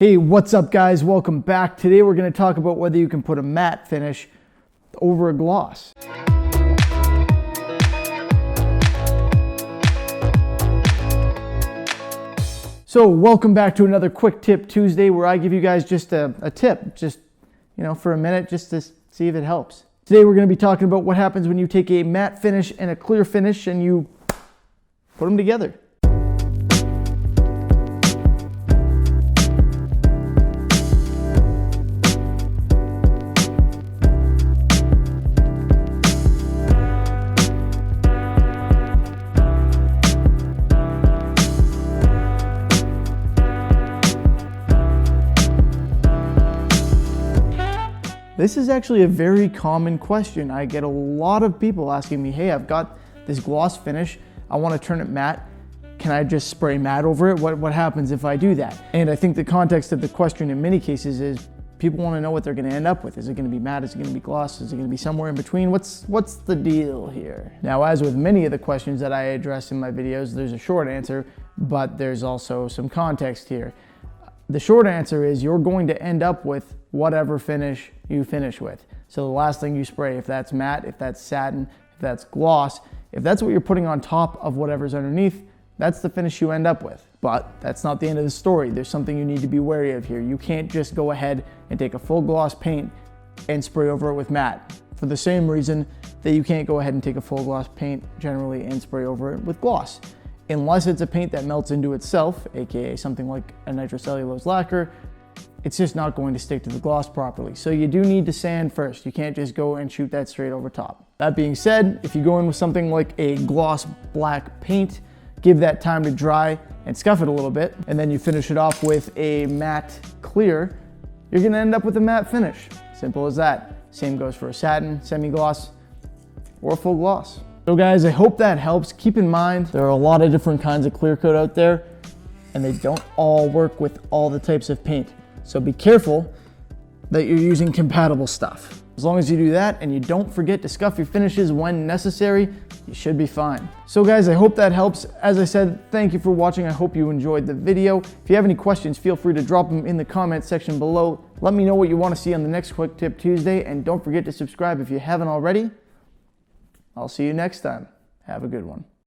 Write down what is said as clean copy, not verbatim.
Hey, what's up guys? Welcome back. Today we're going to talk about whether you can put a matte finish over a gloss. So welcome back to another Quick Tip Tuesday where I give you guys just a tip, just for a minute, just to see if it helps. Today we're going to be talking about what happens when you take a matte finish and a clear finish and you put them together. This is actually a very common question. I get a lot of people asking me, hey, I've got this gloss finish. I want to turn it matte. Can I just spray matte over it? What happens if I do that? And I think the context of the question in many cases is people want to know what they're going to end up with. Is it going to be matte? Is it going to be gloss? Is it going to be somewhere in between? What's the deal here? Now, as with many of the questions that I address in my videos, there's a short answer, but there's also some context here. The short answer is you're going to end up with whatever finish you finish with. So the last thing you spray, if that's matte, if that's satin, if that's gloss, if that's what you're putting on top of whatever's underneath, that's the finish you end up with. But that's not the end of the story. There's something you need to be wary of here. You can't just go ahead and take a full gloss paint and spray over it with matte, for the same reason that you can't go ahead and take a full gloss paint generally and spray over it with gloss. Unless it's a paint that melts into itself, aka something like a nitrocellulose lacquer, it's just not going to stick to the gloss properly. So you do need to sand first. You can't just go and shoot that straight over top. That being said, if you go in with something like a gloss black paint, give that time to dry and scuff it a little bit, and then you finish it off with a matte clear, you're gonna end up with a matte finish. Simple as that. Same goes for a satin, semi-gloss, or a full gloss. So guys, I hope that helps. Keep in mind, there are a lot of different kinds of clear coat out there, and they don't all work with all the types of paint. So be careful that you're using compatible stuff. As long as you do that and you don't forget to scuff your finishes when necessary, you should be fine. So guys, I hope that helps. As I said, thank you for watching. I hope you enjoyed the video. If you have any questions, feel free to drop them in the comment section below. Let me know what you want to see on the next Quick Tip Tuesday, and don't forget to subscribe if you haven't already. I'll see you next time. Have a good one.